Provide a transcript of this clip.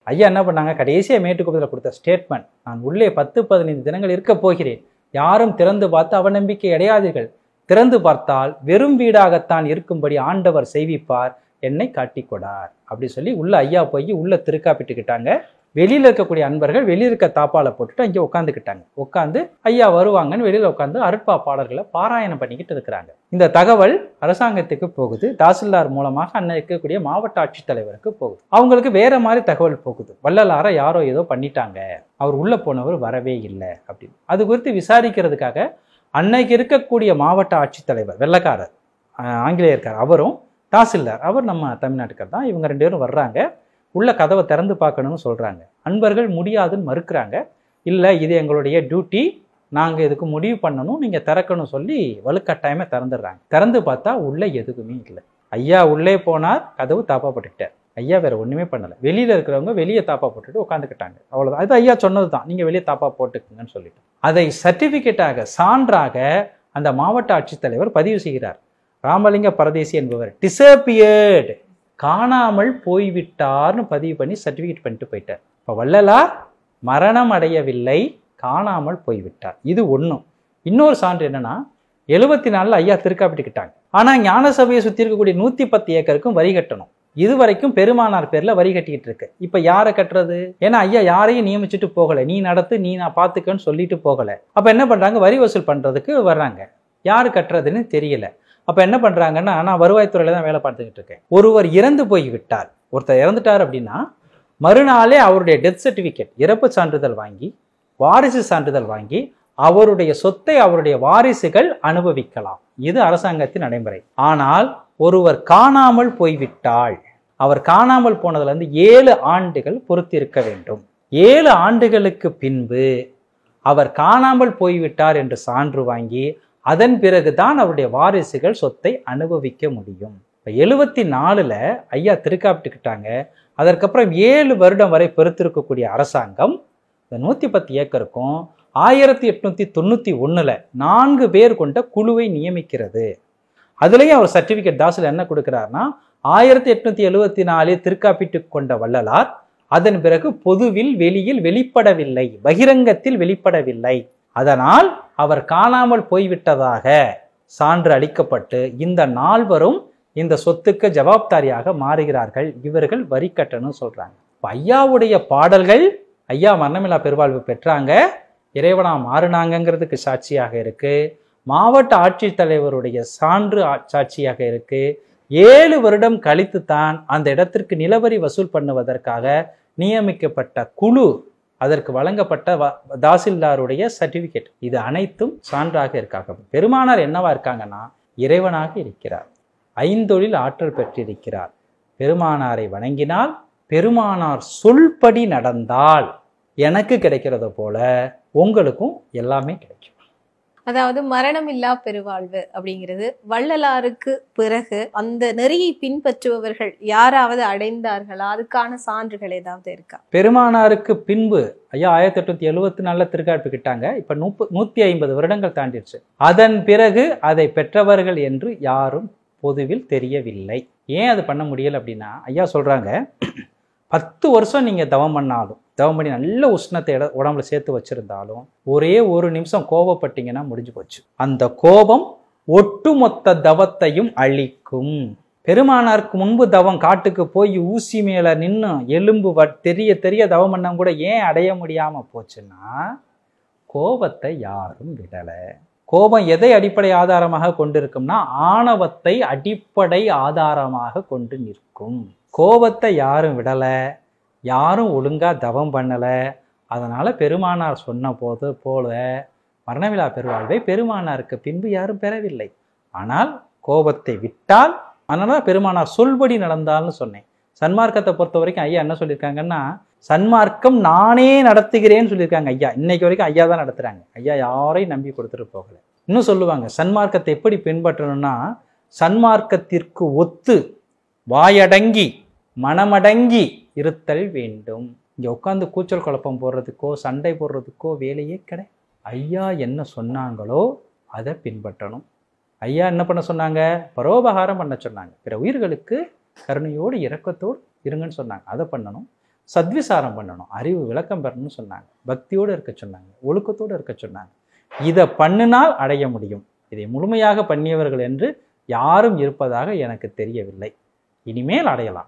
ஐயா என்ன பண்ணாங்க, கடைசியாக மேட்டுக்குப்பத்தில் கொடுத்த ஸ்டேட்மெண்ட், நான் உள்ளே 10-15 தினங்கள் இருக்க போகிறேன், யாரும் திறந்து பார்த்து அவநம்பிக்கை அடையாதீர்கள், திறந்து பார்த்தால் வெறும் வீடாகத்தான் இருக்கும்படி ஆண்டவர் செய்விப்பார், என்னை காட்டிக்கொடார் அப்படி சொல்லி உள்ள ஐயா போய் உள்ள திருக்காப்பிட்டுக்கிட்டாங்க. வெளியில இருக்கக்கூடிய அன்பர்கள் வெளியில இருக்க தாப்பால போட்டுட்டு அங்கே உட்காந்துக்கிட்டாங்க. உட்காந்து ஐயா வருவாங்கன்னு வெளியில உட்காந்து அருட்பா பாடல்களை பாராயணம் பண்ணிக்கிட்டு இருக்கிறாங்க. இந்த தகவல் அரசாங்கத்துக்கு போகுது, தாசில்தார் மூலமாக அன்னைக்கு இருக்கக்கூடிய மாவட்ட ஆட்சித்தலைவருக்கு போகுது. அவங்களுக்கு வேற மாதிரி தகவல் போகுது, வள்ளலார யாரோ ஏதோ பண்ணிட்டாங்க, அவர் உள்ள போனவர் வரவே இல்லை அப்படின்னு. அது குறித்து விசாரிக்கிறதுக்காக அன்னைக்கு இருக்கக்கூடிய மாவட்ட ஆட்சித்தலைவர் வெள்ளக்காரர் ஆங்கிலேயர்கார், அவரும் தாசில்தார் அவர் நம்ம தமிழ்நாட்டுக்கார் தான், இவங்க 2 பேரும் வர்றாங்க. உள்ள கதவை திறந்து பார்க்கணும்னு சொல்றாங்க. அன்பர்கள் முடியாதுன்னு மறுக்கிறாங்க. இல்லை, இது எங்களுடைய டியூட்டி, நாங்கள் இதுக்கு முடிவு பண்ணணும், நீங்க திறக்கணும் சொல்லி வலுக்கட்டாயமே திறந்துடுறாங்க. திறந்து பார்த்தா உள்ள எதுவுமே இல்லை. ஐயா உள்ளே போனார், கதவு தாப்பா போட்டுக்கிட்டார். ஐயா வேற ஒண்ணுமே பண்ணலை. வெளியில இருக்கிறவங்க வெளியே தாப்பா போட்டுட்டு உட்காந்துக்கிட்டாங்க. அவ்வளவுதான். அது ஐயா சொன்னது தான், நீங்க வெளியே தாப்பா போட்டுக்குங்கன்னு சொல்லிட்டு அதை சர்டிபிகேட்டாக சான்றாக அந்த மாவட்ட ஆட்சித்தலைவர் பதிவு செய்கிறார். ராமலிங்க பரதேசி என்பவர் டிசப்பியர்டு, காணாமல் போய்விட்டார்னு பதிவு பண்ணி சர்டிபிகேட் பண்ணிட்டு போயிட்டார். இப்போ வள்ளலார் மரணம் அடையவில்லை, காணாமல் போய்விட்டார். இது ஒன்றும். இன்னொரு சான்று என்னன்னா, 74 ஐயா திருக்காப்பிட்டுக்கிட்டாங்க. ஆனா ஞான சபையை சுற்றி இருக்கக்கூடிய 110 ஏக்கருக்கும் வரி கட்டணும். இதுவரைக்கும் பெருமானார் பேர்ல வரி கட்டிக்கிட்டு இருக்கு. இப்ப யாரை கட்டுறது? ஏன்னா ஐயா யாரையும் நியமிச்சுட்டு போகல, நீ நடத்து, நீ நான் பாத்துக்கன்னு சொல்லிட்டு போகல. அப்ப என்ன பண்றாங்க, வரி வசூல் பண்றதுக்கு வர்றாங்க. யாரு கட்டுறதுன்னு தெரியல. அப்ப என்ன பண்றாங்கன்னா, நான் வருவாய்த்துறையில தான் வேலை பார்த்துக்கிட்டு இருக்கேன். ஒருவர் இறந்து போய் விட்டார், ஒருத்தர் இறந்துட்டார் அப்படின்னா மறுநாளே அவருடைய டெத் சர்டிபிகேட், இறப்பு சான்றிதழ் வாங்கி, வாரிசு சான்றிதழ் வாங்கி அவருடைய சொத்தை அவருடைய வாரிசுகள் அனுபவிக்கலாம். இது அரசாங்கத்தின் நடைமுறை. ஆனால் ஒருவர் காணாமல் போய்விட்டால், அவர் காணாமல் போனதுல இருந்து 7 ஆண்டுகள் பொறுத்திருக்க வேண்டும். 7 ஆண்டுகளுக்கு பின்பு அவர் காணாமல் போய்விட்டார் என்று சான்று வாங்கி அதன் பிறகுதான் அவருடைய வாரிசுகள் சொத்தை அனுபவிக்க முடியும். இப்போ 74ல் ஐயா திருக்காப்பிட்டுக்கிட்டாங்க. அதற்கப்புறம் 7 வருடம் வரை பொறுத்திருக்கக்கூடிய அரசாங்கம் இந்த 110 ஏக்கருக்கும் 1891ல் 4 பேர் கொண்ட குழுவை நியமிக்கிறது. அதுலேயும் அவர் சர்டிபிகேட் தாசில் என்ன கொடுக்கிறார்னா, 1874 திருக்காப்பிட்டு கொண்ட வள்ளலார் அதன் பிறகு பொதுவில் வெளியில் வெளிப்படவில்லை, பகிரங்கத்தில் வெளிப்படவில்லை, அதனால் அவர் காணாமல் போய்விட்டதாக சான்று அளிக்கப்பட்டு இந்த 4வரும் இந்த சொத்துக்கு ஜவாப்தாரியாக மாறுகிறார்கள். இவர்கள் வரி கட்டணும் சொல்றாங்க. ஐயாவுடைய பாடல்கள் ஐயா மரணமில்லா பெருவாழ்வு பெற்றாங்க, இறைவனா மாறினாங்கிறதுக்கு சாட்சியாக இருக்கு. மாவட்ட ஆட்சித்தலைவருடைய சான்று சாட்சியாக இருக்கு. 7 வருடம் கழித்து தான் அந்த இடத்திற்கு நிலவரி வசூல் பண்ணுவதற்காக நியமிக்கப்பட்ட குழு, அதற்கு வழங்கப்பட்ட தாசில்தாருடைய சர்டிபிகேட், இது அனைத்தும் சான்றாக இருக்காங்க. பெருமானார் என்னவா இருக்காங்கன்னா, இறைவனாக இருக்கிறார், 5 தொழில் ஆற்றல் பெற்றிருக்கிறார். பெருமானாரை வணங்கினால், பெருமானார் சொல்படி நடந்தால் எனக்கு கிடைக்கிறத போல உங்களுக்கும் எல்லாமே கிடைக்கும். அதாவது மரணமில்லா பெருவாழ்வு அப்படிங்கிறது வள்ளலாருக்கு பிறகு அந்த நெறியை பின்பற்றுபவர்கள் யாராவது அடைந்தார்களா? அதுக்கான சான்றுகள் ஏதாவது இருக்கா? பெருமானாருக்கு பின்பு ஐயா 1874 திருக்காப்பிக்கிட்டாங்க. இப்ப 150 வருடங்கள் தாண்டிடுச்சு. அதன் பிறகு அதை பெற்றவர்கள் என்று யாரும் பொதுவில் தெரியவில்லை. ஏன் அது பண்ண முடியல அப்படின்னா, ஐயா சொல்றாங்க, 10 வருஷம் நீங்க தவம் பண்ணாலும், தவம் பண்ணி நல்ல உஷ்ணத்தை உடம்புல சேர்த்து வச்சிருந்தாலும், ஒரே ஒரு நிமிஷம் கோபப்பட்டீங்கன்னா முடிஞ்சு போச்சு. அந்த கோபம் ஒட்டுமொத்த தவத்தையும் அழிக்கும். பெருமானாருக்கு முன்பு தவம் காட்டுக்கு போய் ஊசி மேல நின்று எலும்பு தெரிய தெரிய தவம் பண்ண கூட ஏன் அடைய முடியாம போச்சுன்னா, கோபத்தை யாரும் விடல. கோபம் எதை அடிப்படை ஆதாரமாக கொண்டிருக்கும்னா, ஆணவத்தை அடிப்படை ஆதாரமாக கொண்டு நிற்கும். கோபத்தை யாரும் விடல, யாரும் ஒழுங்கா தவம் பண்ணல. அதனால பெருமானார் சொன்ன போது போல மரணமில்லா பெருவாழ்வை பெருமானாருக்கு பின்பு யாரும் பெறவில்லை. ஆனால் கோபத்தை விட்டால், அதனால பெருமானார் சொல்படி நடந்தால்னு சொன்னேன். சன்மார்க்கத்தை பொறுத்த வரைக்கும் ஐயா என்ன சொல்லியிருக்காங்கன்னா, சன்மார்க்கம் நானே நடத்துகிறேன்னு சொல்லியிருக்காங்க ஐயா. இன்னைக்கு வரைக்கும் ஐயா தான் நடத்துறாங்க. ஐயா யாரையும் நம்பி கொடுத்துட்டு போகல. இன்னும் சொல்லுவாங்க, சன்மார்க்கத்தை எப்படி பின்பற்றணும்னா, சன்மார்க்கத்திற்கு ஒத்து வாயடங்கி மனமடங்கி இருத்தல் வேண்டும். இங்க உட்காந்து கூச்சல் குழப்பம் போடுறதுக்கோ சண்டை போடுறதுக்கோ வேலையே கிடையாது. ஐயா என்ன சொன்னாங்களோ அதை பின்பற்றணும். ஐயா என்ன பண்ண சொன்னாங்க? பரோபகாரம் பண்ண சொன்னாங்க. பிற உயிர்களுக்கு கருணையோடு இரக்கத்தோடு இருங்கன்னு சொன்னாங்க. அதை பண்ணணும். சத்விசாரம் பண்ணணும், அறிவு விளக்கம் பெறணும்னு சொன்னாங்க, பக்தியோடு இருக்க சொன்னாங்க, ஒழுக்கத்தோடு இருக்க சொன்னாங்க. இதை பண்ணினால் அடைய முடியும். இதை முழுமையாக பண்ணியவர்கள் என்று யாரும் இருப்பதாக எனக்கு தெரியவில்லை. இனிமேல் அடையலாம்.